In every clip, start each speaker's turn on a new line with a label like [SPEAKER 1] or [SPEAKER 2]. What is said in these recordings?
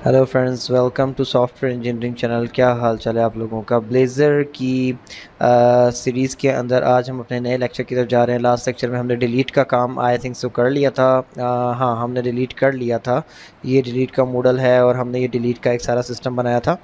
[SPEAKER 1] Hello friends, welcome to software engineering channel. क्या हाल चाल है आप लोगों का। ब्लेज़र की सीरीज़ के अंदर आज हम अपने नए लेक्चर की तरफ जा रहे हैं। लास्ट लेक्चर में हमने डिलीट का काम आई थिंक सो कर लिया था। हाँ, हमने डिलीट कर लिया था। ये डिलीट का मॉडल है और हमने ये डिलीट का एक सारा सिस्टम बनाया था।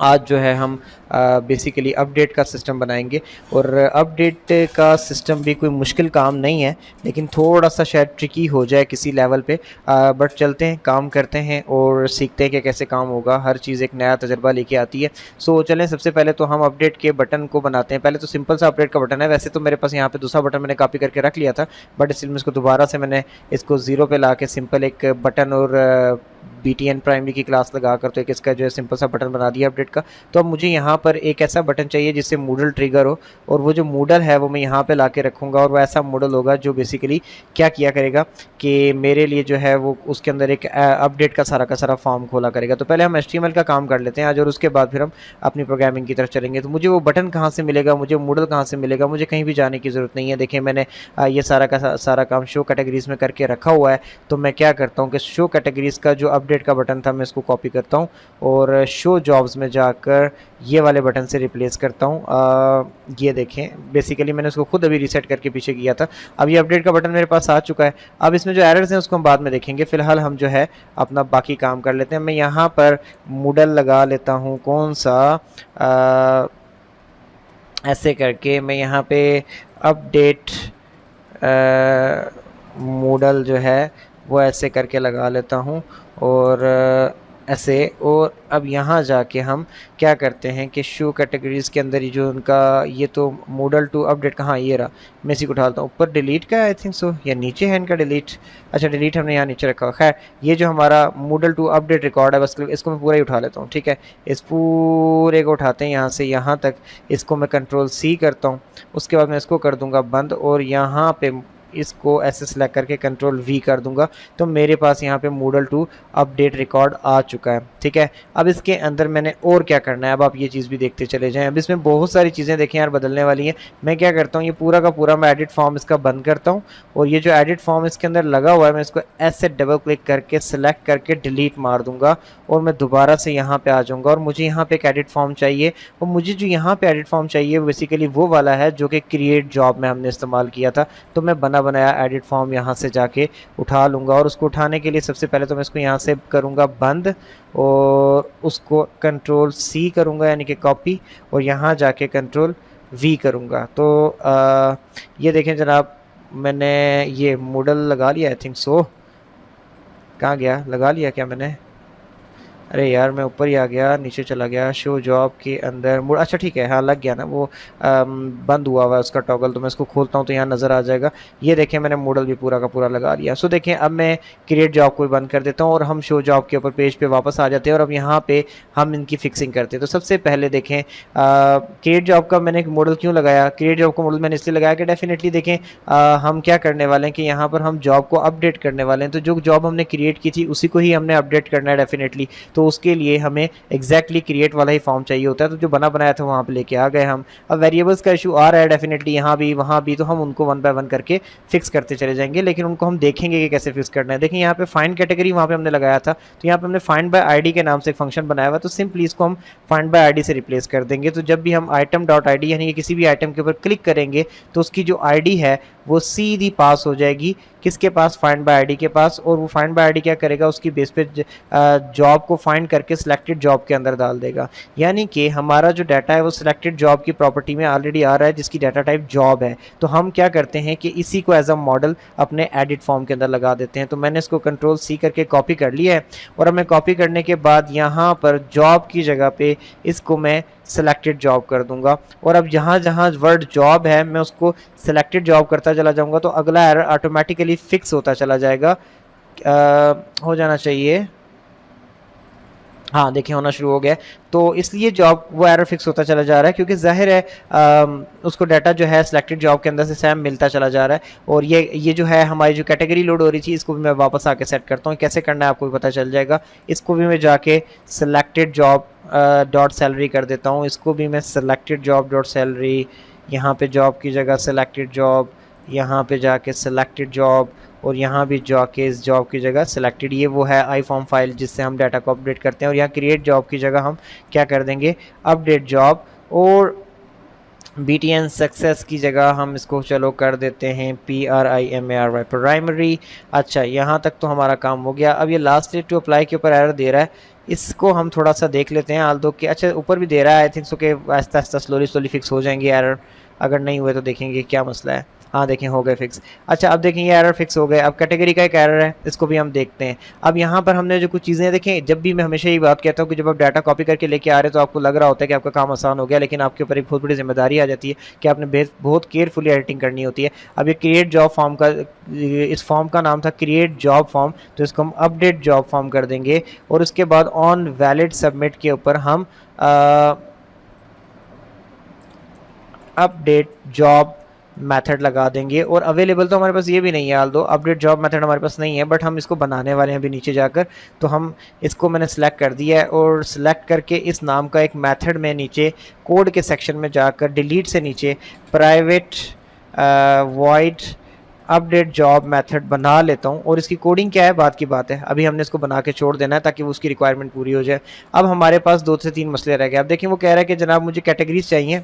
[SPEAKER 1] आज जो है हम बेसिकली अपडेट का सिस्टम बनाएंगे। और अपडेट का सिस्टम भी कोई मुश्किल काम नहीं है, लेकिन थोड़ा सा शायद ट्रिकी हो जाए किसी लेवल पे। बट चलते हैं, काम करते हैं और सीखते हैं कि कैसे काम होगा। हर चीज़ एक नया तजर्बा लेके आती है। सो चलें, सबसे पहले तो हम अपडेट के बटन को बनाते हैं। पहले तो सिंपल सा अपडेट का बटन है। वैसे तो मेरे पास यहाँ पे दूसरा बटन मैंने कॉपी करके रख लिया था, बट इसलिए मैं इसको दोबारा से मैंने इसको ज़ीरो पे ला के सिंपल एक बटन और BTN प्राइमरी की क्लास लगा कर तो एक इसका जो है सिंपल सा बटन बना दिया अपडेट का। तो अब मुझे यहाँ पर एक ऐसा बटन चाहिए जिससे मूडल ट्रिगर हो, और वो जो मूडल है वो मैं यहाँ पे ला के रखूँगा। और वो ऐसा मूडल होगा जो बेसिकली क्या किया करेगा कि मेरे लिए जो है वो उसके अंदर एक अपडेट का सारा फॉर्म खोला करेगा। तो पहले हम HTML का काम कर लेते हैं आज, और उसके बाद फिर हम अपनी प्रोग्रामिंग की तरफ चलेंगे। तो मुझे वो बटन कहाँ से मिलेगा, मुझे मूडल कहाँ से मिलेगा, मुझे कहीं भी जाने की ज़रूरत नहीं है। देखिए, मैंने ये सारा का सारा काम शो कैटेगरीज़ में करके रखा हुआ है। तो मैं क्या करता हूँ कि शो कैटेगरीज़ का जो अपडेट का बटन था मैं इसको कॉपी करता हूँ और शो जॉब्स में जाकर ये वाले बटन से रिप्लेस करता हूँ। ये देखें, बेसिकली मैंने उसको खुद अभी रीसेट करके पीछे किया था। अब ये अपडेट का बटन मेरे पास आ चुका है। अब इसमें जो एरर्स हैं उसको हम बाद में देखेंगे। फिलहाल हम जो है अपना बाकी काम कर लेते हैं। मैं यहाँ पर मूडल लगा लेता हूँ, कौन सा ऐसे करके मैं यहाँ पे अपडेट मूडल जो है वो ऐसे करके लगा लेता हूँ। और ऐसे। और अब यहाँ जाके हम क्या करते हैं कि शो कैटेगरीज़ के अंदर ही जो उनका ये तो मूडल टू अपडेट कहाँ, ये रहा। मैं इसी को उठाता हूँ। ऊपर डिलीट का आई थिंक सो, या नीचे है इनका डिलीट। अच्छा, डिलीट हमने यहाँ नीचे रखा हुआ। खैर, ये जो हमारा मूडल टू अपडेट रिकॉर्ड है, बस इसको मैं पूरा ही उठा लेता हूँ। ठीक है, इस पूरे को उठाते हैं यहाँ से यहाँ तक। इसको मैं Ctrl+C करता हूँ। उसके बाद मैं इसको कर दूँगा बंद, और यहाँ पे इसको ऐसे सेलेक्ट करके Ctrl+V कर दूंगा। तो मेरे पास यहाँ पे मूडल टू अपडेट रिकॉर्ड आ चुका है। ठीक है, अब इसके अंदर मैंने और क्या करना है, अब आप ये चीज़ भी देखते चले जाएं। अब इसमें बहुत सारी चीज़ें देखें यार बदलने वाली हैं। मैं क्या करता हूँ, ये पूरा का पूरा मैं एडिट फॉर्म इसका बंद करता हूँ, और ये जो एडिट फॉर्म इसके अंदर लगा हुआ है मैं इसको ऐसे डबल क्लिक करके सेलेक्ट करके डिलीट मार दूंगा, और मैं दोबारा से यहाँ पे आ जाऊँगा। और मुझे यहाँ पे एक एडिट फॉर्म चाहिए, और मुझे जो यहाँ पे एडिट फॉर्म चाहिए बेसिकली वो वाला है जो कि क्रिएट जॉब में हमने इस्तेमाल किया था। तो मैं बना बनाया एडिट फॉर्म यहाँ से जाके उठा लूँगा, और उसको उठाने के लिए सबसे पहले तो मैं इसको यहाँ से करूँगा बंद, और उसको Ctrl+C करूँगा यानी कि कॉपी, और यहाँ जाके Ctrl+V करूँगा। तो ये देखें जनाब, मैंने ये मॉडल लगा लिया आई थिंक सो। कहाँ गया, लगा लिया क्या मैंने? अरे यार, मैं ऊपर ही आ गया, नीचे चला गया। शो जॉब के अंदर मूड, अच्छा ठीक है, हाँ लग गया ना वो। बंद हुआ हुआ है उसका टॉगल। तो मैं इसको खोलता हूँ तो यहाँ नज़र आ जाएगा। ये देखें, मैंने मॉडल भी पूरा का पूरा लगा लिया। सो देखें, अब मैं क्रिएट जॉब को भी बंद कर देता हूँ, और हम शो जॉब के ऊपर पेज पे वापस आ जाते हैं। और अब यहाँ पे हम इनकी फिक्सिंग करते हैं। तो सबसे पहले देखें, क्रिएट जॉब का मैंने एक मॉडल क्यों लगाया। क्रिएट जॉब का मॉडल मैंने इसलिए लगाया कि डेफिनेटली देखें, हम क्या करने वाले हैं कि यहाँ पर हम जॉब को अपडेट करने वाले हैं। तो जो जॉब हमने क्रिएट की थी उसी को ही हमने अपडेट करना है डेफिनेटली। तो उसके लिए हमें एग्जैक्टली क्रिएट वाला ही फॉर्म चाहिए होता है। तो जो बना बनाया था वहाँ पे लेके आ गए हम। अब वेरिएबल्स का इशू आ रहा है डेफिनेटली यहाँ भी वहाँ भी, तो हम उनको वन बाय वन करके फिक्स करते चले जाएंगे, लेकिन उनको हम देखेंगे कि कैसे फिक्स करना है। देखिए, यहाँ पे फाइंड कैटेगरी वहाँ पे हमने लगाया था, तो यहाँ पे हमने फाइंड बाय आईडी के नाम से एक फंक्शन बनाया हुआ। तो सिंपली इसको हम फाइंड बाय आईडी से रिप्लेस कर देंगे। तो जब भी हम आइटम डॉट आई डी यानी कि किसी भी आइटम के ऊपर क्लिक करेंगे तो उसकी जो आईडी है वो सीधी पास हो जाएगी किसके पास, फाइंड बाय आईडी के पास। और वो फाइंड बाय आईडी क्या करेगा, उसकी बेस पे जॉब को फाइंड करके सिलेक्टेड जॉब के अंदर डाल देगा। यानी कि हमारा जो डाटा है वो सिलेक्टेड जॉब की प्रॉपर्टी में ऑलरेडी आ रहा है, जिसकी डाटा टाइप जॉब है। तो हम क्या करते हैं कि इसी को एज अ मॉडल अपने एडिट फॉर्म के अंदर लगा देते हैं। तो मैंने इसको Ctrl+C करके कॉपी कर लिया है, और अब मैं कॉपी करने के बाद यहाँ पर जॉब की जगह पे इसको मैं सेलेक्टेड जॉब कर दूंगा। और अब जहाँ जहाँ वर्ड जॉब है मैं उसको सेलेक्टेड जॉब करता चला जाऊंगा, तो अगला एरर ऑटोमेटिकली फिक्स होता चला जाएगा। हो जाना चाहिए, हाँ देखिए होना शुरू हो गया। तो इसलिए जॉब वो एरर फिक्स होता चला जा रहा है, क्योंकि जाहिर है उसको डाटा जो है सिलेक्टेड जॉब के अंदर से सेम मिलता चला जा रहा है। और ये जो है हमारी जो कैटेगरी लोड हो रही थी, इसको भी मैं वापस आके सेट करता हूँ। कैसे करना है आपको भी पता चल जाएगा। इसको भी मैं जाके सिलेक्टेड जॉब डॉट सैलरी कर देता हूँ। इसको भी मैं सिलेक्टेड जॉब डॉट सैलरी, यहाँ पे जॉब की जगह सिलेक्टेड जॉब, यहाँ पे जाके सिलेक्टेड जॉब, और यहाँ भी जाके इस जॉब की जगह सिलेक्टेड, ये वो है आई फॉर्म फाइल जिससे हम डाटा को अपडेट करते हैं। और यहाँ क्रिएट जॉब की जगह हम क्या कर देंगे, अपडेट जॉब। और BTN सक्सेस की जगह हम इसको चलो कर देते हैं PRIMARY, प्राइमरी। अच्छा, यहाँ तक तो हमारा काम हो गया। अब ये लास्ट डेट टू अप्लाई के ऊपर एरर दे रहा है, इसको हम थोड़ा सा देख लेते हैं। आल दो कि अच्छा ऊपर भी दे रहा है, आई थिंक सो कि आहिस्ता आहिस्ता स्लोली फिक्स हो जाएंगे एरर। अगर नहीं हुए तो देखेंगे क्या मसला है। हाँ देखें, हो गए फिक्स। अच्छा अब देखें ये एरर फिक्स हो गए। अब कैटेगरी का एक एरर है, इसको भी हम देखते हैं। अब यहाँ पर हमने जो कुछ चीज़ें देखें, जब भी मैं हमेशा ये बात कहता हूँ कि जब आप डाटा कॉपी करके लेके आ रहे हो तो आपको लग रहा होता है कि आपका काम आसान हो गया, लेकिन आपके ऊपर एक बहुत बड़ी जिम्मेदारी आ जाती है कि आपने बहुत केयरफुली एडिटिंग करनी होती है। अब ये क्रिएट जॉब फॉर्म का, इस फॉर्म का नाम था क्रिएट जॉब फॉर्म, तो इसको हम अपडेट जॉब फॉर्म कर देंगे। और उसके बाद ऑन वैलिड सबमिट के ऊपर हम अपडेट जॉब मेथड लगा देंगे। और अवेलेबल तो हमारे पास ये भी नहीं है, आल दो अपडेट जॉब मेथड हमारे पास नहीं है, बट हम इसको बनाने वाले हैं अभी नीचे जाकर। तो हम इसको मैंने सेलेक्ट कर दिया है, और सेलेक्ट करके इस नाम का एक मेथड में नीचे कोड के सेक्शन में जाकर डिलीट से नीचे private void update job method बना लेता हूँ। और इसकी कोडिंग क्या है बात की बात है, अभी हमने इसको बना के छोड़ देना है ताकि वो उसकी रिक्वायरमेंट पूरी हो जाए। अब हमारे पास 2 से 3 मसले रह गए। अब देखिए वो कह रहा है कि जनाब मुझे कैटेगरीज चाहिए,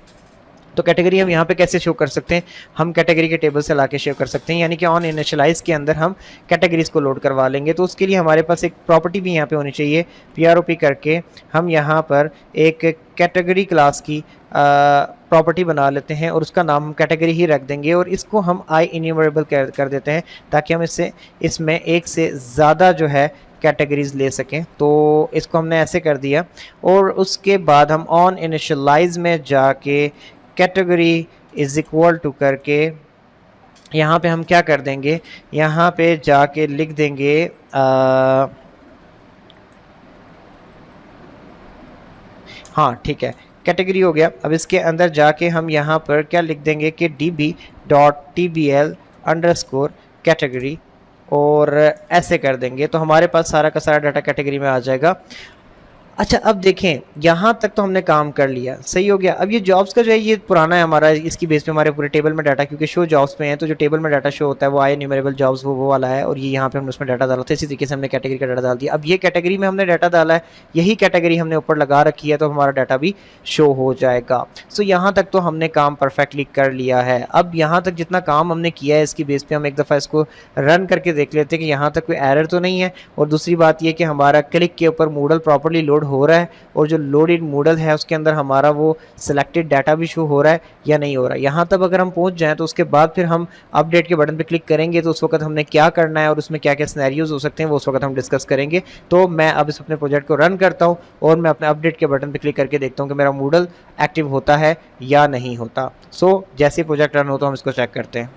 [SPEAKER 1] तो कैटेगरी हम यहाँ पे कैसे शो कर सकते हैं, हम कैटेगरी के टेबल से लाके शो कर सकते हैं, यानी कि ऑन इनिशियलाइज के अंदर हम कैटेगरीज को लोड करवा लेंगे। तो उसके लिए हमारे पास एक प्रॉपर्टी भी यहाँ पे होनी चाहिए, PROP करके हम यहाँ पर एक कैटेगरी क्लास की प्रॉपर्टी बना लेते हैं, और उसका नाम हम कैटेगरी ही रख देंगे। और इसको हम आई इन्यूमरेबल कर देते हैं ताकि हम इसमें एक से ज़्यादा जो है कैटेगरीज ले सकें। तो इसको हमने ऐसे कर दिया। और उसके बाद हम ऑन इनिशियलाइज में जाके कैटेगरी इज इक्वल टू करके यहाँ पे हम क्या कर देंगे, यहाँ पे जाके लिख देंगे हाँ ठीक है, कैटेगरी हो गया। अब इसके अंदर जाके हम यहाँ पर क्या लिख देंगे कि db.tbl अंडरस्कोर कैटेगरी, और ऐसे कर देंगे तो हमारे पास सारा का सारा डाटा कैटेगरी में आ जाएगा। अच्छा अब देखें, यहाँ तक तो हमने काम कर लिया, सही हो गया। अब ये जॉब्स का जो है ये पुराना है हमारा, इसकी बेस पे हमारे पूरे टेबल में डाटा, क्योंकि शो जॉब्स पे हैं तो जो टेबल में डाटा शो होता है वो आई न्यूमरेबल जॉब्स वो वाला है। और ये यहाँ पे हमने उसमें डाटा डाला था, इसी तरीके से हमने कैटेगरी का डाटा डाल दिया। अब ये कैटेगरी में हमने डाटा डाला है, यही कैटेगरी हमने ऊपर लगा रखी है, तो हमारा डाटा भी शो हो जाएगा। सो यहाँ तक तो हमने काम परफेक्टली कर लिया है। अब यहाँ तक जितना काम हमने किया है इसकी बेस पे हम एक दफ़ा इसको रन करके देख लेते हैं कि यहाँ तक कोई एरर तो नहीं है। और दूसरी बात यह कि हमारा क्लिक के ऊपर मूडल प्रॉपरली लोड हो रहा है, और जो लोडेड मूडल है उसके अंदर हमारा वो सिलेक्टेड डाटा भी शो हो रहा है या नहीं हो रहा है। यहाँ तक अगर हम पहुँच जाएँ तो उसके बाद फिर हम अपडेट के बटन पे क्लिक करेंगे, तो उस वक्त हमने क्या करना है और उसमें क्या क्या सिनेरियोज हो सकते हैं वो उस वक्त हम डिस्कस करेंगे। तो मैं अब इस अपने प्रोजेक्ट को रन करता हूँ और मैं अपने अपडेट के बटन पर क्लिक करके देखता हूँ कि मेरा मूडल एक्टिव होता है या नहीं होता। सो जैसे प्रोजेक्ट रन होता है हम इसको चेक करते हैं।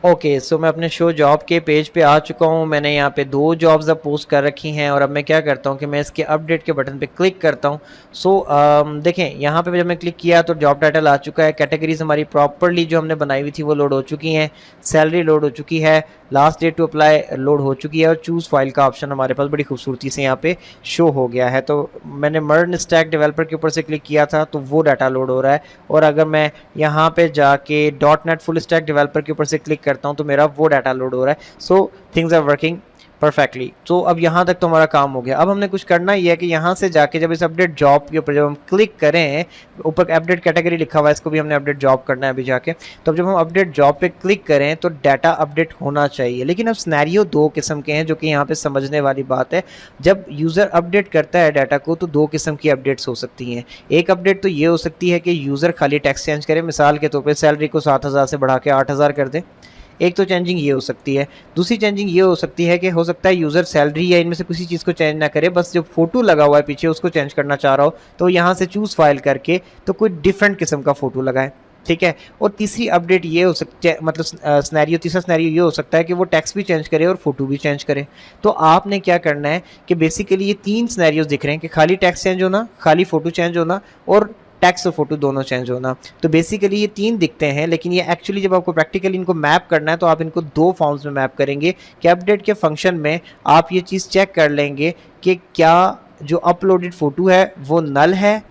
[SPEAKER 1] ओके सो मैं अपने शो जॉब के पेज पे आ चुका हूँ। मैंने यहाँ पे 2 जॉब्स अब पोस्ट कर रखी हैं, और अब मैं क्या करता हूँ कि मैं इसके अपडेट के बटन पे क्लिक करता हूँ। सो देखें यहाँ पे जब मैं क्लिक किया तो जॉब टाइटल आ चुका है, कैटेगरीज हमारी प्रॉपरली जो हमने बनाई हुई थी वो लोड हो चुकी हैं, सैलरी लोड हो चुकी है, last date to apply load हो चुकी है, और चूज़ फाइल का ऑप्शन हमारे पास बड़ी खूबसूरती से यहाँ पे शो हो गया है। तो मैंने मर्न स्टैक डेवलपर के ऊपर से क्लिक किया था तो वो डाटा लोड हो रहा है। और अगर मैं यहाँ पे जाके .NET फुल स्टैक डेवलपर के ऊपर से क्लिक करता हूँ तो मेरा वो डाटा लोड हो रहा है। So things are working perfectly. तो अब यहाँ तक तो हमारा काम हो गया। अब हमने कुछ करना ही है कि यहाँ से जाके जब इस अपडेट जॉब के ऊपर जब हम क्लिक करें, ऊपर अपडेट कैटेगरी लिखा हुआ है, इसको भी हमने अपडेट जॉब करना है अभी जाके। तो जब हम अपडेट जॉब पे क्लिक करें तो डाटा अपडेट होना चाहिए। लेकिन अब सिनेरियो 2 किस्म के हैं जो कि यहाँ पे समझने वाली बात है। जब यूज़र अपडेट करता है डाटा को तो 2 किस्म की अपडेट्स हो सकती हैं। एक अपडेट तो ये हो सकती है कि यूज़र खाली टेक्स्ट चेंज करे, मिसाल के तौर पर सैलरी को 7,000 से बढ़ा के 8,000 कर दे। एक तो चेंजिंग ये हो सकती है। दूसरी चेंजिंग ये हो सकती है कि हो सकता है यूज़र सैलरी या इनमें से किसी चीज़ को चेंज ना करे, बस जो फोटो लगा हुआ है पीछे उसको चेंज करना चाह रहा हो, तो यहाँ से चूज़ फाइल करके तो कोई डिफरेंट किस्म का फ़ोटो लगाए, ठीक है। और तीसरी अपडेट ये हो सकती है, मतलब तीसरा स्नैरियो ये हो सकता है कि वो टेक्स्ट भी चेंज करे और फोटो भी चेंज करे। तो आपने क्या करना है कि बेसिकली ये 3 स्नैरियोज दिख रहे हैं कि खाली टेक्स्ट चेंज होना, खाली फ़ोटो चेंज होना, और टेक्स्ट और फोटो दोनों चेंज होना। तो बेसिकली ये 3 दिखते हैं, लेकिन ये एक्चुअली जब आपको प्रैक्टिकली इनको मैप करना है तो आप इनको 2 फॉर्म्स में मैप करेंगे कि अपडेट के फंक्शन में आप ये चीज़ चेक कर लेंगे कि क्या जो अपलोडेड फ़ोटो है वो नल है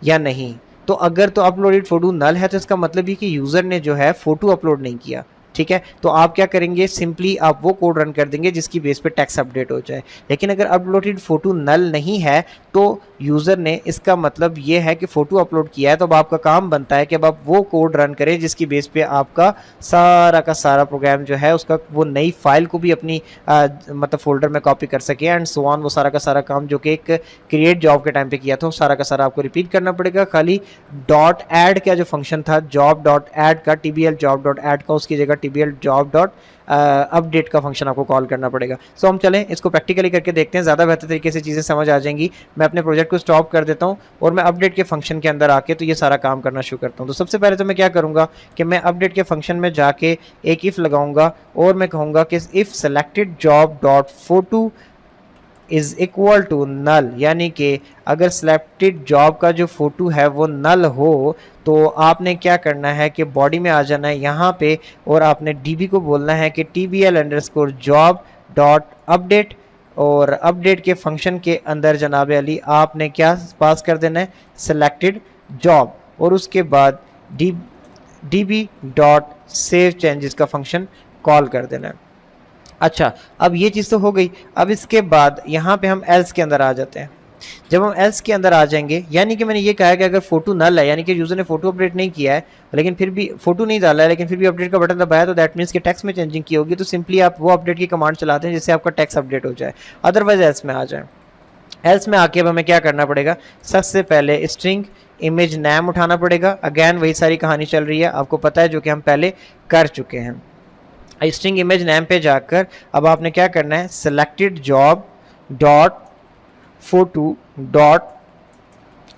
[SPEAKER 1] या नहीं। तो अगर तो अपलोडेड फ़ोटो नल है तो इसका मतलब ये कि यूज़र ने जो है फ़ोटो अपलोड नहीं किया, ठीक है। तो आप क्या करेंगे, सिंपली आप वो कोड रन कर देंगे जिसकी बेस पे टेक्स्ट अपडेट हो जाए। लेकिन अगर अपलोडेड फोटो नल नहीं है तो यूज़र ने, इसका मतलब ये है कि फ़ोटो अपलोड किया है, तो अब आपका काम बनता है कि अब आप वो कोड रन करें जिसकी बेस पे आपका सारा का सारा प्रोग्राम जो है उसका वो नई फाइल को भी अपनी मतलब फ़ोल्डर में कॉपी कर सके एंड सो ऑन। वो सारा का सारा काम जो कि एक क्रिएट जॉब के टाइम पे किया था, वो सारा का सारा आपको रिपीट करना पड़ेगा। खाली डॉट ऐड का जो फंक्शन था, जॉब डॉट ऐड का, tbl जॉब डॉट ऐड का, उसकी जगह tbl जॉब डॉट अपडेट का फंक्शन आपको कॉल करना पड़ेगा। सो हम चलें इसको प्रैक्टिकली करके देखते हैं, ज़्यादा बेहतर तरीके से चीज़ें समझ आ जाएंगी। मैं अपने प्रोजेक्ट को स्टॉप कर देता हूँ और मैं अपडेट के फंक्शन के अंदर आके तो ये सारा काम करना शुरू करता हूँ। तो सबसे पहले तो मैं क्या करूँगा कि मैं अपडेट के फंक्शन में जाके एक इफ़ लगाऊंगा और मैं कहूँगा कि if selected job dot photo is equal to null, यानी कि अगर सिलेक्टेड जॉब का जो फ़ोटो है वो नल हो तो आपने क्या करना है कि बॉडी में आ जाना है यहाँ पे और आपने डीबी को बोलना है कि tbl underscore job dot update, और अपडेट के फंक्शन के अंदर जनाब अली आपने क्या पास कर देना है, सिलेक्टेड जॉब, और उसके बाद db डॉट सेव चेंजेस का फंक्शन कॉल कर देना है। अच्छा, अब ये चीज़ तो हो गई। अब इसके बाद यहाँ पे हम एल्स के अंदर आ जाते हैं। जब हम एल्स के अंदर आ जाएंगे, यानी कि मैंने ये कहा है कि अगर फोटो नल है, यानी कि यूज़र ने फोटो अपडेट नहीं किया है लेकिन फिर भी फोटो नहीं डाला है लेकिन फिर भी अपडेट का बटन दबाया, तो दैट मीन्स कि टेक्स्ट में चेंजिंग की होगी, तो सिंपली आप वो अपडेट की कमांड चलाते हैं जिससे आपका टेक्स्ट अपडेट हो जाए। अदरवाइज एल्स में आ जाए। एल्स में आके अब हमें क्या करना पड़ेगा, सबसे पहले स्ट्रिंग इमेज नेम उठाना पड़ेगा। अगैन वही सारी कहानी चल रही है, आपको पता है, जो कि हम पहले कर चुके हैं। स्ट्रिंग इमेज नेम पे जाकर अब आपने क्या करना है, selected job dot photo dot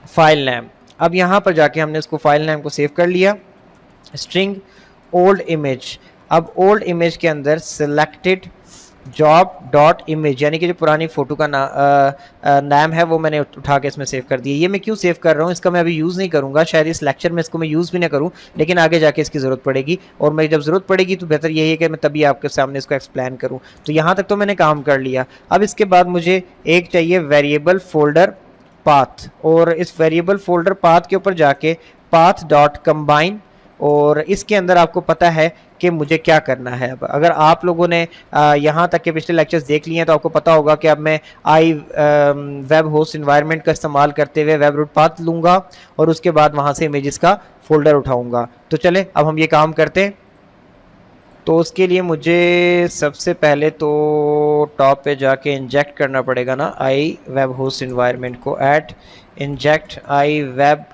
[SPEAKER 1] file name. अब यहाँ पर जाके हमने उसको फाइल नेम को सेव कर लिया। स्ट्रिंग ओल्ड इमेज, अब ओल्ड इमेज के अंदर सेलेक्टेड जॉब डॉट इमेज, यानी कि जो पुरानी फ़ोटो का नाम है वो मैंने उठा के इसमें सेव कर दिया। ये मैं क्यों सेव कर रहा हूँ, इसका मैं अभी यूज़ नहीं करूँगा, शायद इस लेक्चर में इसको मैं यूज़ भी ना करूँ, लेकिन आगे जाके इसकी ज़रूरत पड़ेगी और मैं जब ज़रूरत पड़ेगी तो बेहतर यही है कि मैं तभी आपके सामने इसको एक्सप्लेन करूँ। तो यहाँ तक तो मैंने काम कर लिया। अब इसके बाद मुझे एक चाहिए वेरिएबल फोल्डर पाथ, और इस वेरिएबल फोल्डर पाथ के ऊपर जाके पाथ डॉट कंबाइन, और इसके अंदर आपको पता है कि मुझे क्या करना है। अब अगर आप लोगों ने यहाँ तक के पिछले लेक्चर्स देख लिए हैं तो आपको पता होगा कि अब मैं आई वेब होस्ट इन्वायरमेंट का इस्तेमाल करते हुए वेब रूट पाथ लूँगा और उसके बाद वहाँ से इमेजेस का फोल्डर उठाऊँगा। तो चले अब हम ये काम करते हैं। तो उसके लिए मुझे सबसे पहले तो टॉप पे जाके इंजेक्ट करना पड़ेगा ना आई वेब होस्ट इन्वायरमेंट को, ऐट इंजेक्ट आई वेब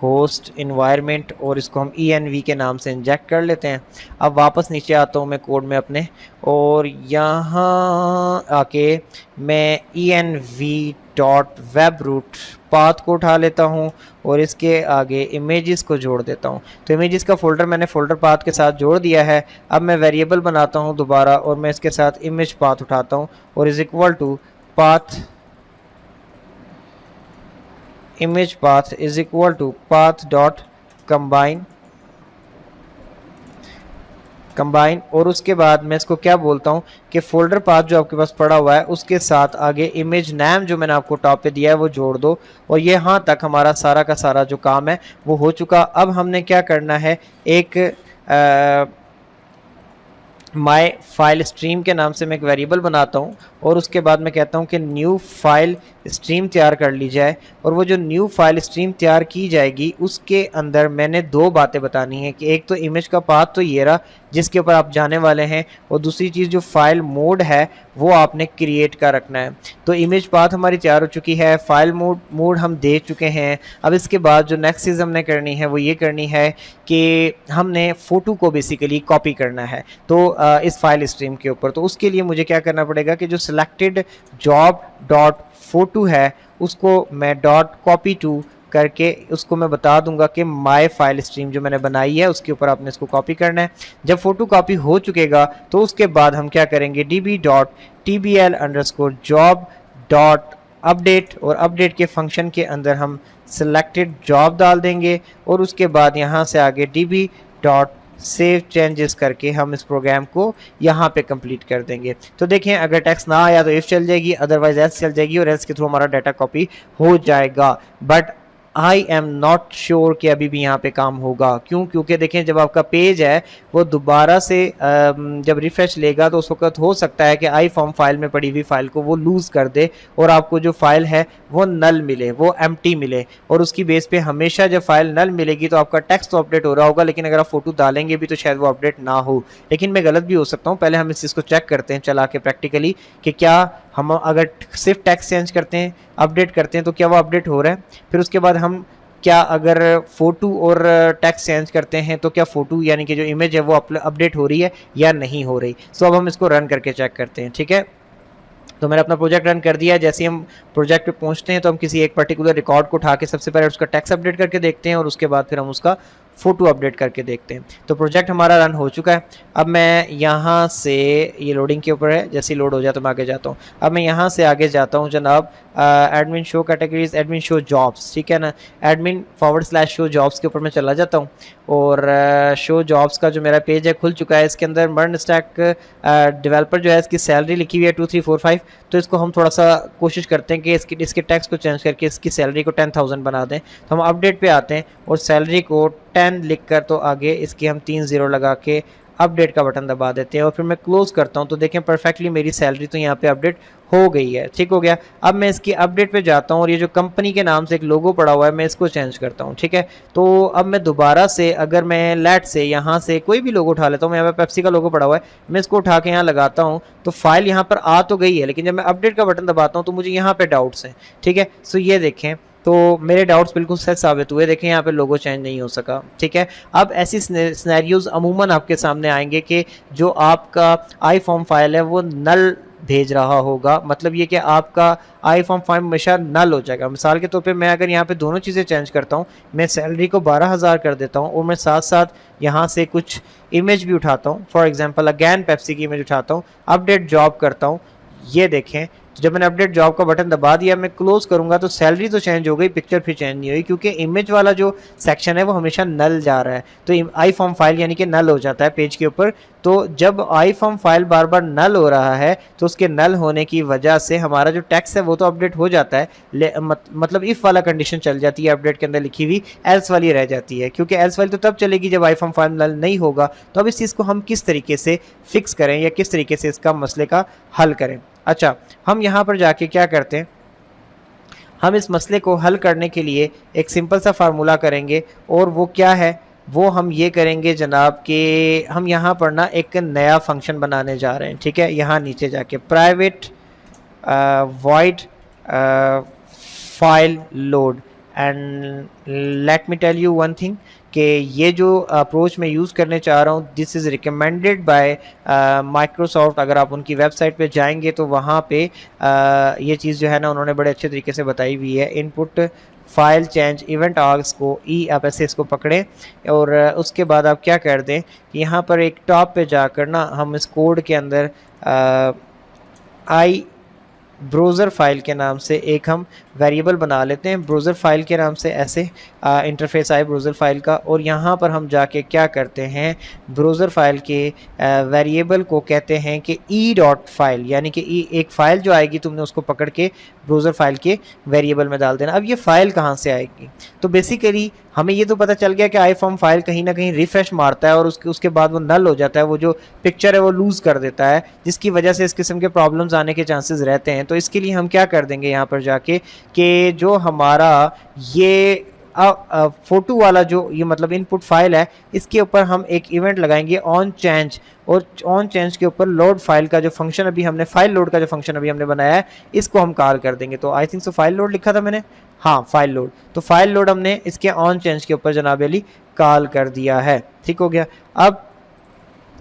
[SPEAKER 1] होस्ट इन्वायरमेंट, और इसको हम env के नाम से इंजेक्ट कर लेते हैं। अब वापस नीचे आता हूँ मैं कोड में अपने, और यहाँ आके मैं env dot web root path को उठा लेता हूँ और इसके आगे इमेजेस को जोड़ देता हूँ। तो इमेजेस का फोल्डर मैंने फोल्डर पाथ के साथ जोड़ दिया है। अब मैं वेरिएबल बनाता हूँ दोबारा और मैं इसके साथ इमेज पाथ उठाता हूँ और is equal to path image path is equal to path dot combine, और उसके बाद मैं इसको क्या बोलता हूँ कि फोल्डर पाथ जो आपके पास पड़ा हुआ है उसके साथ आगे इमेज नेम जो मैंने आपको टॉप पे दिया है वो जोड़ दो, और यहाँ तक हमारा सारा का सारा जो काम है वो हो चुका। अब हमने क्या करना है, एक माई फाइल स्ट्रीम के नाम से मैं एक वेरिएबल बनाता हूँ और उसके बाद मैं कहता हूँ कि न्यू फाइल स्ट्रीम तैयार कर ली जाए, और वो जो न्यू फाइल स्ट्रीम तैयार की जाएगी उसके अंदर मैंने दो बातें बतानी है कि एक तो इमेज का पाथ तो ये रहा जिसके ऊपर आप जाने वाले हैं, और दूसरी चीज़ जो फाइल मोड है वो आपने क्रिएट का रखना है। तो इमेज पाथ हमारी तैयार हो चुकी है, फाइल मोड हम दे चुके हैं। अब इसके बाद जो नेक्स्ट चीज़ हमने करनी है वो ये करनी है कि हमने फ़ोटो को बेसिकली कॉपी करना है तो इस फाइल स्ट्रीम के ऊपर। तो उसके लिए मुझे क्या करना पड़ेगा कि जो सिलेक्टेड जॉब डॉट फोटो है उसको मैं डॉट कॉपी टू करके उसको मैं बता दूंगा कि माय फाइल स्ट्रीम जो मैंने बनाई है उसके ऊपर आपने इसको कॉपी करना है। जब फोटो कॉपी हो चुकेगा तो उसके बाद हम क्या करेंगे, db dot tbl underscore job dot update, और अपडेट के फंक्शन के अंदर हम सिलेक्टेड जॉब डाल देंगे और उसके बाद यहाँ से आगे db डॉट सेव चेंजेस करके हम इस प्रोग्राम को यहाँ पे कंप्लीट कर देंगे। तो देखें अगर टेक्स्ट ना आया तो इफ चल जाएगी, अदरवाइज एल्स चल जाएगी और एल्स के थ्रू हमारा डाटा कॉपी हो जाएगा। But I am not sure कि अभी भी यहाँ पे काम होगा। क्यों? क्योंकि देखें जब आपका पेज है वो दोबारा से जब रिफ्रेश लेगा तो उस वक्त हो सकता है कि आई फॉर्म फाइल में पड़ी हुई फाइल को वो लूज़ कर दे और आपको जो फाइल है वो नल मिले, वो एम्प्टी मिले, और उसकी बेस पे हमेशा जब फाइल नल मिलेगी तो आपका टेक्स्ट तो अपडेट हो रहा होगा, लेकिन अगर आप फोटो डालेंगे भी तो शायद वो अपडेट ना हो। लेकिन मैं गलत भी हो सकता हूँ। पहले हम इस चीज़ को चेक करते हैं चला के प्रैक्टिकली कि क्या हम अगर सिर्फ टेक्स्ट चेंज करते हैं, अपडेट करते हैं, तो क्या वो अपडेट हो रहा है। फिर उसके बाद हम क्या अगर फ़ोटो और टेक्स्ट चेंज करते हैं तो क्या फ़ोटो यानी कि जो इमेज है वो अपडेट हो रही है या नहीं हो रही। सो अब हम इसको रन करके चेक करते हैं। ठीक है, तो मैंने अपना प्रोजेक्ट रन कर दिया है। जैसे ही हम प्रोजेक्ट पे पहुंचते हैं तो हम किसी एक पर्टिकुलर रिकॉर्ड को उठा के सबसे पहले उसका टेक्स्ट अपडेट करके देखते हैं और उसके बाद फिर हम उसका फ़ोटो अपडेट करके देखते हैं। तो प्रोजेक्ट हमारा रन हो चुका है। अब मैं यहाँ से, ये लोडिंग के ऊपर है, जैसे ही लोड हो जाए तो मैं आगे जाता हूँ। अब मैं यहाँ से आगे जाता हूँ जनाब, admin show categories, admin show jobs, ठीक है ना, एडमिन/शो जॉब्स के ऊपर मैं चला जाता हूँ और शो जॉब्स का जो मेरा पेज है खुल चुका है। इसके अंदर बर्न स्टैक डेवलपर जो है इसकी सैलरी लिखी हुई है 2345। तो इसको हम थोड़ा सा कोशिश करते हैं कि इसके टैक्स को चेंज करके इसकी सैलरी को 10,000 बना दें। तो हम अपडेट पे आते हैं और सैलरी को 10 लिख कर तो आगे इसकी हम 3 0 लगा के अपडेट का बटन दबा देते हैं और फिर मैं क्लोज करता हूं। तो देखें परफेक्टली मेरी सैलरी तो यहाँ पे अपडेट हो गई है। ठीक हो गया। अब मैं इसकी अपडेट पे जाता हूँ और ये जो कंपनी के नाम से एक लोगो पड़ा हुआ है मैं इसको चेंज करता हूँ। ठीक है, तो अब मैं दोबारा से अगर मैं लेट से यहाँ से कोई भी लोगो उठा लेता हूँ, मैं यहाँ पे पेप्सी का लोगो पड़ा हुआ है, मैं इसको उठा के यहाँ लगाता हूँ तो फाइल यहाँ पर आ तो गई है, लेकिन जब मैं अपडेट का बटन दबाता हूँ तो मुझे यहाँ पे डाउट्स हैं। ठीक है, सो ये देखें तो मेरे डाउट्स बिल्कुल सच साबित हुए। देखें यहाँ पे लोगो चेंज नहीं हो सका। ठीक है, अब ऐसी सिनेरियोज अमूमन आपके सामने आएंगे कि जो आपका आई फॉर्म फाइल है वो नल भेज रहा होगा, मतलब ये कि आपका आई फॉर्म फाइल हमेशा नल हो जाएगा। मिसाल के तौर पे मैं अगर यहाँ पे दोनों चीज़ें चेंज करता हूँ, मैं सैलरी को 12,000 कर देता हूँ और मैं साथ साथ यहाँ से कुछ इमेज भी उठाता हूँ, फॉर एग्जांपल अगैन पेप्सी की इमेज उठाता हूँ, अपडेट जॉब करता हूँ, ये देखें तो जब मैंने अपडेट जॉब का बटन दबा दिया मैं क्लोज करूंगा तो सैलरी तो चेंज हो गई, पिक्चर फिर चेंज नहीं हुई, क्योंकि इमेज वाला जो सेक्शन है वो हमेशा नल जा रहा है। तो आई फॉर्म फाइल यानी कि नल हो जाता है पेज के ऊपर। तो जब आई फॉर्म फाइल बार बार नल हो रहा है तो उसके नल होने की वजह से हमारा जो टेक्स्ट है वो तो अपडेट हो जाता है, मतलब इफ वाला कंडीशन चल जाती है अपडेट के अंदर लिखी हुई, एल्स वाली रह जाती है, क्योंकि एल्स वाली तो तब चलेगी जब आई फॉर्म फाइल नल नहीं होगा। तो अब इस चीज़ को हम किस तरीके से फिक्स करें या किस तरीके से इसका मसले का हल करें। अच्छा, हम यहाँ पर जाके क्या करते हैं, हम इस मसले को हल करने के लिए एक सिंपल सा फार्मूला करेंगे और वो क्या है, वो हम ये करेंगे जनाब कि हम यहाँ पर ना एक नया फंक्शन बनाने जा रहे हैं। ठीक है, यहाँ नीचे जाके private void file load and let me tell you one thing कि ये जो अप्रोच मैं यूज़ करने चाह रहा हूँ this is recommended by Microsoft. अगर आप उनकी वेबसाइट पे जाएंगे तो वहाँ पे ये चीज़ जो है ना उन्होंने बड़े अच्छे तरीके से बताई हुई है। Input file change event args को आप ऐसे इसको पकड़ें और उसके बाद आप क्या कर दें, यहाँ पर एक टॉप पे जाकर ना हम इस कोड के अंदर आई ब्राउज़र फाइल के नाम से एक हम वेरिएबल बना लेते हैं। ब्राउज़र फाइल के नाम से ऐसे इंटरफेस आए ब्राउज़र फाइल का, और यहाँ पर हम जाके क्या करते हैं, ब्राउज़र फाइल के वेरिएबल को कहते हैं कि ई डॉट फाइल, यानी कि एक फ़ाइल जो आएगी तुमने उसको पकड़ के ब्राउज़र फाइल के वेरिएबल में डाल देना। अब ये फ़ाइल कहाँ से आएगी, तो बेसिकली हमें ये तो पता चल गया कि आई फॉर्म फाइल कहीं ना कहीं रिफ्रेश मारता है और उसके बाद वो नल हो जाता है, वो जो पिक्चर है वो लूज़ कर देता है, जिसकी वजह से इस किस्म के प्रॉब्लम्स आने के चांसेस रहते हैं। तो इसके लिए हम क्या कर देंगे यहाँ पर जाके कि जो हमारा ये फोटो वाला जो ये मतलब इनपुट फाइल है इसके ऊपर हम एक इवेंट लगाएंगे ऑन चेंज, और ऑन चेंज के ऊपर लोड फाइल का जो फंक्शन अभी हमने फाइल लोड का जो फंक्शन अभी हमने बनाया है इसको हम कॉल कर देंगे। तो I think so file load लिखा था मैंने, हाँ फाइल लोड, तो फाइल लोड हमने इसके ऑन चेंज के ऊपर जनाब अली कॉल कर दिया है। ठीक हो गया। अब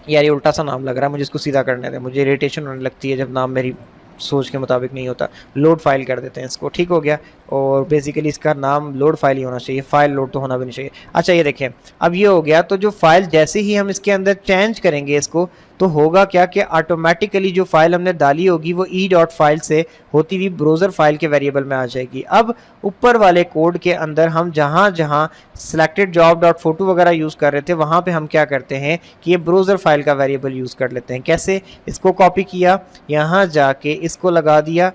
[SPEAKER 1] यार ये उल्टा सा नाम लग रहा है, मुझे इसको सीधा करने दें, मुझे इरिटेशन होने लगती है जब नाम मेरी सोच के मुताबिक नहीं होता। लोड फाइल कर देते हैं इसको। ठीक हो गया, और बेसिकली इसका नाम लोड फाइल ही होना चाहिए, फाइल लोड तो होना भी नहीं चाहिए। अच्छा ये देखें अब ये हो गया, तो जो फाइल जैसे ही हम इसके अंदर चेंज करेंगे इसको तो होगा क्या कि ऑटोमेटिकली जो फाइल हमने डाली होगी वो ई डॉट फाइल से होती हुई ब्राउज़र फाइल के वेरिएबल में आ जाएगी। अब ऊपर वाले कोड के अंदर हम जहाँ जहाँ सिलेक्टेड जॉब डॉट फोटो वगैरह यूज़ कर रहे थे वहाँ पे हम क्या करते हैं कि ये ब्राउज़र फाइल का वेरिएबल यूज़ कर लेते हैं। कैसे, इसको कॉपी किया, यहाँ जाके इसको लगा दिया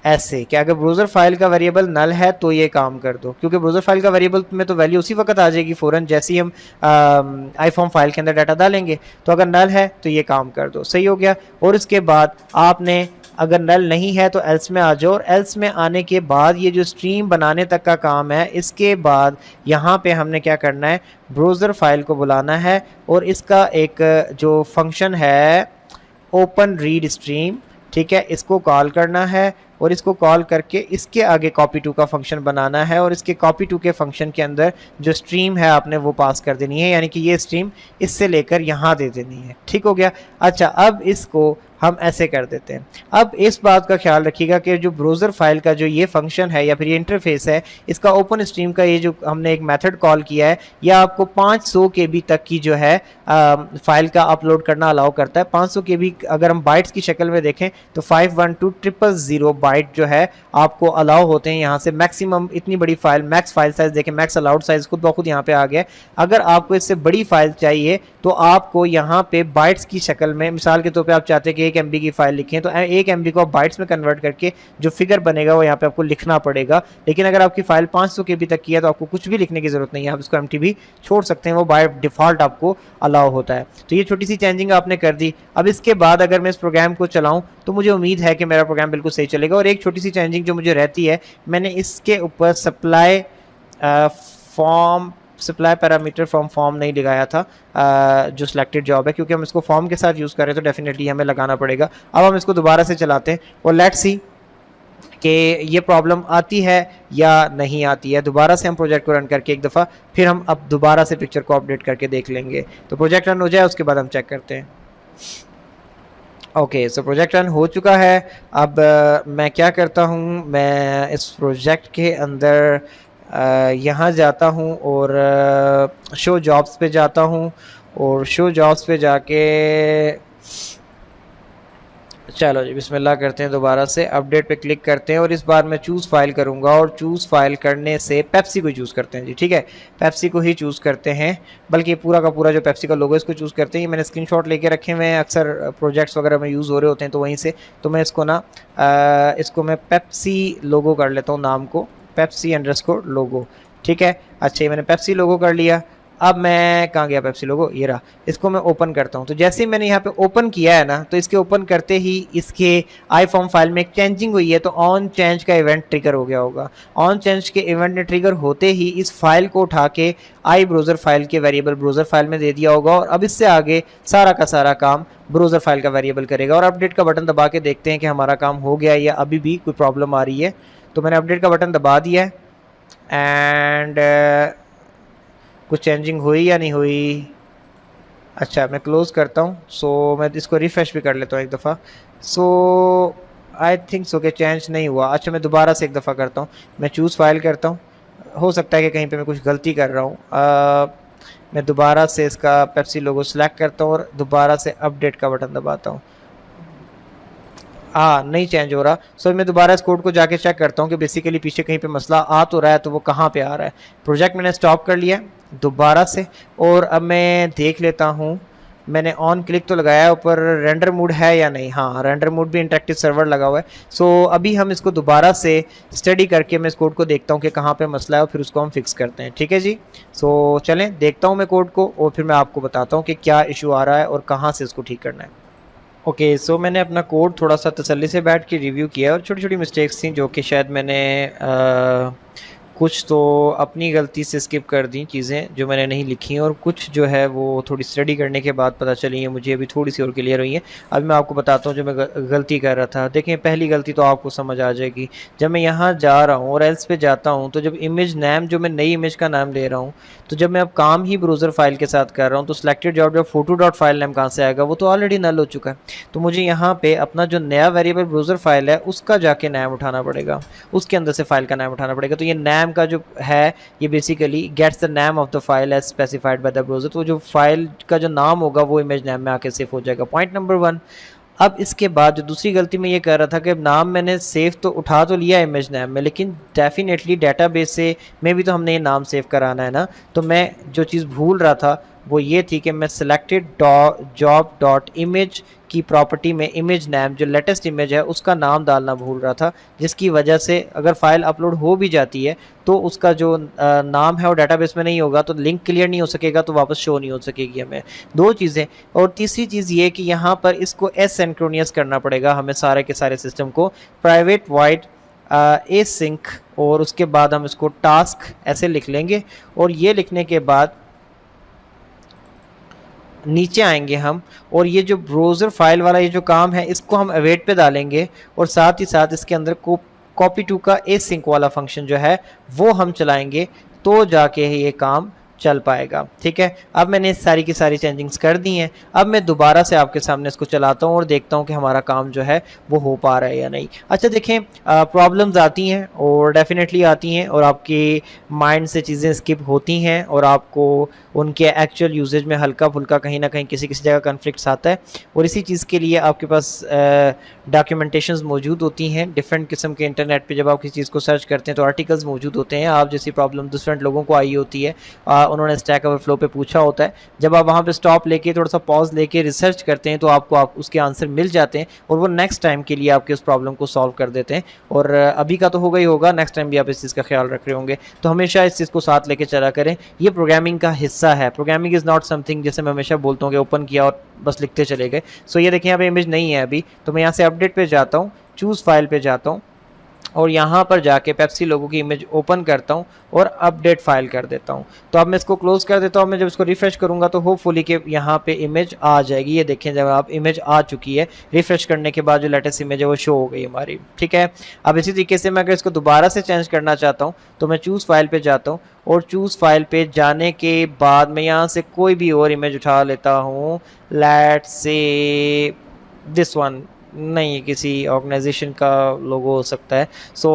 [SPEAKER 1] ऐसे कि अगर ब्राउज़र फाइल का वेरिएबल नल है तो ये काम कर दो, क्योंकि ब्राउज़र फाइल का वेरिएबल में तो वैल्यू उसी वक्त आ जाएगी फ़ौरन जैसे ही हम आईफॉर्म फाइल के अंदर डाटा डालेंगे। तो अगर नल है तो ये काम कर दो, सही हो गया। और इसके बाद आपने अगर नल नहीं है तो एल्स में आ जाओ, और एल्स में आने के बाद ये जो स्ट्रीम बनाने तक का काम है, इसके बाद यहाँ पे हमने क्या करना है, ब्राउज़र फाइल को बुलाना है और इसका एक जो फंक्शन है ओपन रीड स्ट्रीम, ठीक है, इसको कॉल करना है और इसको कॉल करके इसके आगे कॉपी टू का फंक्शन बनाना है और इसके कॉपी टू के फंक्शन के अंदर जो स्ट्रीम है आपने वो पास कर देनी है, यानी कि ये स्ट्रीम इससे लेकर यहाँ दे देनी है। ठीक हो गया। अच्छा, अब इसको हम ऐसे कर देते हैं। अब इस बात का ख्याल रखिएगा कि जो ब्राउज़र फाइल का जो ये फंक्शन है या फिर ये इंटरफेस है, इसका ओपन स्ट्रीम का ये जो हमने एक मेथड कॉल किया है, यह आपको 500 KB तक की जो है फाइल का अपलोड करना अलाउ करता है। 500 KB अगर हम बाइट्स की शक्ल में देखें तो 512000 बाइट जो है आपको अलाउ होते हैं यहाँ से। मैक्सिमम इतनी बड़ी फाइल, मैक्स फाइल साइज देखें, मैक्स अलाउड साइज खुद ब खुद यहाँ पे आ गया। अगर आपको इससे बड़ी फाइल चाहिए तो आपको यहाँ पे बाइट्स की शक्ल में, मिसाल के तौर पे आप चाहते हैं कि 1 MB की फाइल लिखें तो 1 MB को आप बाइट्स में कन्वर्ट करके जो फिगर बनेगा वो यहाँ पे आपको लिखना पड़ेगा। लेकिन अगर आपकी फाइल 500 KB तक की है तो आपको कुछ भी लिखने की जरूरत नहीं है, आप इसको MT भी छोड़ सकते हैं, वो बाय डिफॉल्ट आपको अलाउ होता है। तो ये छोटी सी चेंजिंग आपने कर दी। अब इसके बाद अगर मैं इस प्रोग्राम को चलाऊँ तो मुझे उम्मीद है कि मेरा प्रोग्राम बिल्कुल सही चलेगा। और एक छोटी सी चेंजिंग जो मुझे रहती है, मैंने इसके ऊपर सप्लाई पैरामीटर फ्रॉम फॉर्म नहीं लगाया था जो सिलेक्टेड जॉब है, क्योंकि हम इसको फॉर्म के साथ यूज़ कर रहे हैं तो डेफिनेटली हमें लगाना पड़ेगा। अब हम इसको दोबारा से चलाते हैं और लेट्स सी कि ये प्रॉब्लम आती है या नहीं आती है। दोबारा से हम प्रोजेक्ट को रन करके एक दफ़ा फिर हम अब दोबारा से पिक्चर को अपडेट करके देख लेंगे। तो प्रोजेक्ट रन हो जाए उसके बाद हम चेक करते हैं। ओके, सो प्रोजेक्ट रन हो चुका है। अब मैं क्या करता हूँ, मैं इस प्रोजेक्ट के अंदर यहाँ जाता हूँ और शो जॉब्स पे जाता हूँ और शो जॉब्स पे जाके चलो जी बिस्मिल्लाह करते हैं, दोबारा से अपडेट पे क्लिक करते हैं और इस बार मैं चूज़ फाइल करूँगा और चूज़ फाइल करने से पेप्सी को चूज़ करते हैं जी। ठीक है, पेप्सी को ही चूज़ करते हैं, बल्कि पूरा का पूरा जो पेप्सी का लोगो है इसको चूज़ करते हैं। मैंने स्क्रीनशॉट लेके रखे हुए हैं, अक्सर प्रोजेक्ट्स वगैरह में यूज़ हो रहे होते हैं तो वहीं से। तो मैं इसको ना इसको मैं पेप्सी लोगो कर लेता हूँ, नाम को पेप्सी_ लोगो। ठीक है, अच्छा ये मैंने पेप्सी लोगो कर लिया। अब मैं कहाँ गया पेप्सी लोगो, ये रहा। इसको मैं ओपन करता हूँ। तो जैसे ही मैंने यहाँ पे ओपन किया है ना, तो इसके ओपन करते ही इसके आईफॉर्म फाइल में एक चेंजिंग हुई है, तो ऑन चेंज का इवेंट ट्रिगर हो गया होगा। ऑन चेंज के इवेंट ने ट्रिगर होते ही इस फाइल को उठा के आई ब्राउज़र फाइल के वेरिएबल ब्राउज़र फाइल में दे दिया होगा और अब इससे आगे सारा का सारा काम ब्राउज़र फाइल का वेरिएबल करेगा। और अपडेट का बटन दबा के देखते हैं कि हमारा काम हो गया या अभी भी कोई प्रॉब्लम आ रही है। तो मैंने अपडेट का बटन दबा दिया है एंड कुछ चेंजिंग हुई या नहीं हुई। अच्छा, मैं क्लोज़ करता हूँ। सो मैं इसको रिफ़्रेश भी कर लेता हूँ एक दफ़ा। सो आई थिंक सो कि चेंज नहीं हुआ। अच्छा, मैं दोबारा से एक दफ़ा करता हूँ, मैं चूज़ फाइल करता हूँ। हो सकता है कि कहीं पे मैं कुछ गलती कर रहा हूँ। मैं दोबारा से इसका पेप्सी लोगो सिलेक्ट करता हूँ और दोबारा से अपडेट का बटन दबाता हूँ। हाँ, नहीं चेंज हो रहा। सो मैं दोबारा इस कोड को जाके चेक करता हूँ कि बेसिकली पीछे कहीं पे मसला आ तो रहा है, तो वो कहाँ पे आ रहा है। प्रोजेक्ट मैंने स्टॉप कर लिया दोबारा से और अब मैं देख लेता हूँ, मैंने ऑन क्लिक तो लगाया, ऊपर रेंडर मोड है या नहीं। हाँ, रेंडर मोड भी इंटरेक्टिव सर्वर लगा हुआ है। सो अभी हम इसको दोबारा से स्टडी करके मैं इस कोड को देखता हूँ कि कहाँ पे मसला है और फिर उसको हम फिक्स करते हैं। ठीक है जी। सो चलें देखता हूँ मैं कोड को और फिर मैं आपको बताता हूँ कि क्या इशू आ रहा है और कहाँ से इसको ठीक करना है। ओके, सो मैंने अपना कोड थोड़ा सा तसल्ली से बैठ के रिव्यू किया और छोटी छोटी मिस्टेक्स थी जो कि शायद मैंने कुछ तो अपनी गलती से स्किप कर दी चीज़ें जो मैंने नहीं लिखी, और कुछ जो है वो थोड़ी स्टडी करने के बाद पता चली है मुझे, अभी थोड़ी सी और क्लियर हुई है। अभी मैं आपको बताता हूँ जो मैं गलती कर रहा था। देखें, पहली गलती तो आपको समझ आ जाएगी। जब मैं यहाँ जा रहा हूँ और एल्स पे जाता हूँ तो जब इमेज नेम, जो मैं नई इमेज का नाम ले रहा हूँ, तो जब मैं अब काम ही ब्राउज़र फाइल के साथ कर रहा हूँ तो selected job photo dot file name कहाँ से आएगा, वो तो ऑलरेडी नल हो चुका है। तो मुझे यहाँ पे अपना जो नया वेरिएबल ब्राउज़र फाइल है उसका जाके नाम उठाना पड़ेगा, उसके अंदर से फाइल का नाम उठाना पड़ेगा। तो ये नाम का जो है ये basically gets the name of the file as specified by the browser. तो जो फाइल का जो नाम होगा वो इमेज नेम में आके सेव हो जाएगा। Point number 1। अब इसके बाद जो दूसरी गलती मैं ये कर रहा था कि नाम मैंने सेव तो उठा तो लिया इमेज नेम में, लेकिन डेफिनेटली डेटाबेस से में भी तो हमने ये नाम सेव कराना है ना। तो मैं जो चीज़ भूल रहा था वो ये थी कि मैं सिलेक्टेड जॉब डॉट इमेज की प्रॉपर्टी में इमेज नेम, जो लेटेस्ट इमेज है उसका नाम डालना भूल रहा था, जिसकी वजह से अगर फाइल अपलोड हो भी जाती है तो उसका जो नाम है वो डाटाबेस में नहीं होगा, तो लिंक क्लियर नहीं हो सकेगा, तो वापस शो नहीं हो सकेगी हमें। दो चीज़ें। और तीसरी चीज़ ये कि यहाँ पर इसको एसिंक्रोनस करना पड़ेगा हमें सारे के सारे सिस्टम को, प्राइवेट वाइड एसिंक, और उसके बाद हम इसको टास्क ऐसे लिख लेंगे। और ये लिखने के बाद नीचे आएंगे हम, और ये जो ब्राउज़र फाइल वाला ये जो काम है इसको हम अवेट पे डालेंगे, और साथ ही साथ इसके अंदर को कॉपी टू का एसिंक वाला फंक्शन जो है वो हम चलाएंगे, तो जाके ये काम चल पाएगा। ठीक है, अब मैंने सारी की सारी चेंजिंग्स कर दी हैं। अब मैं दोबारा से आपके सामने इसको चलाता हूँ और देखता हूँ कि हमारा काम जो है वो हो पा रहा है या नहीं। अच्छा देखें, प्रॉब्लम्स आती हैं और डेफिनेटली आती हैं, और आपके माइंड से चीज़ें स्किप होती हैं, और आपको उनके एक्चुअल यूजेज में हल्का फुल्का कहीं ना कहीं किसी किसी जगह कन्फ्लिक्ट्स आता है, और इसी चीज़ के लिए आपके पास डॉक्यूमेंटेशंस मौजूद होती हैं डिफरेंट किस्म के। इंटरनेट पे जब आप किसी चीज़ को सर्च करते हैं तो आर्टिकल्स मौजूद होते हैं, आप जैसी प्रॉब्लम डिफरेंट लोगों को आई होती है, उन्होंने स्टैक ओवरफ्लो पे पूछा होता है। जब आप वहाँ पे स्टॉप लेके थोड़ा सा पॉज लेके रिसर्च करते हैं तो आपको उसके आंसर मिल जाते हैं, और वो नेक्स्ट टाइम के लिए आपके उस प्रॉब्लम को सॉल्व कर देते हैं। और अभी का तो होगा ही होगा, नेक्स्ट टाइम भी आप इस चीज़ का ख्याल रख रहे होंगे, तो हमेशा इस चीज़ को साथ लेके चला करें। ये प्रोग्रामिंग का हिस्सा है। प्रोग्रामिंग इज़ नॉट समथिंग जैसे मैं हमेशा बोलता हूँ कि ओपन किया और बस लिखते चले गए। सो ये देखिए यहाँ पे इमेज नहीं है अभी, तो मैं यहाँ से अपडेट पे जाता हूँ, चूज़ फाइल पे जाता हूँ, और यहाँ पर जाके पेप्सी लोगो की इमेज ओपन करता हूँ और अपडेट फाइल कर देता हूँ। तो अब मैं इसको क्लोज कर देता हूँ। मैं जब इसको रिफ्रेश करूँगा तो होपफुली कि यहाँ पे इमेज आ जाएगी। ये देखें, जब आप इमेज आ चुकी है, रिफ्रेश करने के बाद जो लेटेस्ट इमेज है वो शो हो गई हमारी। ठीक है, अब इसी तरीके से मैं अगर इसको दोबारा से चेंज करना चाहता हूँ तो मैं चूज़ फाइल पे जाता हूँ, और चूज़ फाइल पे जाने के बाद मैं यहाँ से कोई भी और इमेज उठा लेता हूँ, लेट्स से दिस वन, नहीं किसी ऑर्गेनाइजेशन का लोगो हो सकता है। सो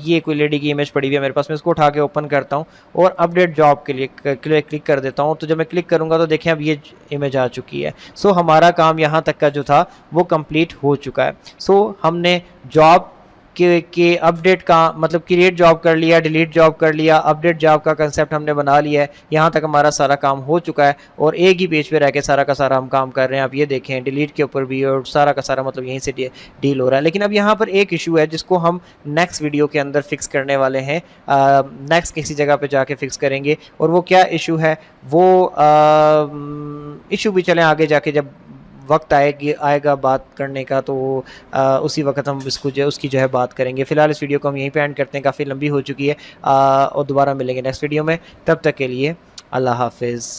[SPEAKER 1] ये कोई लेडी की इमेज पड़ी हुई है मेरे पास, मैं इसको उठा के ओपन करता हूँ और अपडेट जॉब के लिए क्लिक कर देता हूँ। तो जब मैं क्लिक करूँगा तो देखें अब ये इमेज आ चुकी है। सो हमारा काम यहाँ तक का जो था वो कंप्लीट हो चुका है। सो हमने जॉब के अपडेट का मतलब क्रिएट जॉब कर लिया, डिलीट जॉब कर लिया, अपडेट जॉब का कंसेप्ट हमने बना लिया है। यहाँ तक हमारा सारा काम हो चुका है, और एक ही पेज पे रह के सारा का सारा हम काम कर रहे हैं। आप ये देखें डिलीट के ऊपर भी, और सारा का सारा मतलब यहीं से डील हो रहा है। लेकिन अब यहाँ पर एक इशू है जिसको हम नेक्स्ट वीडियो के अंदर फिक्स करने वाले हैं, नेक्स्ट किसी जगह पे जाके फिक्स करेंगे। और वो क्या इशू है, वो इशू भी चलें आगे जाके जब वक्त आएगा बात करने का, तो उसी वक्त हम इसको जो उसकी जो है बात करेंगे। फिलहाल इस वीडियो को हम यहीं पे एंड करते हैं, काफ़ी लंबी हो चुकी है, और दोबारा मिलेंगे नेक्स्ट वीडियो में। तब तक के लिए अल्लाह हाफिज़।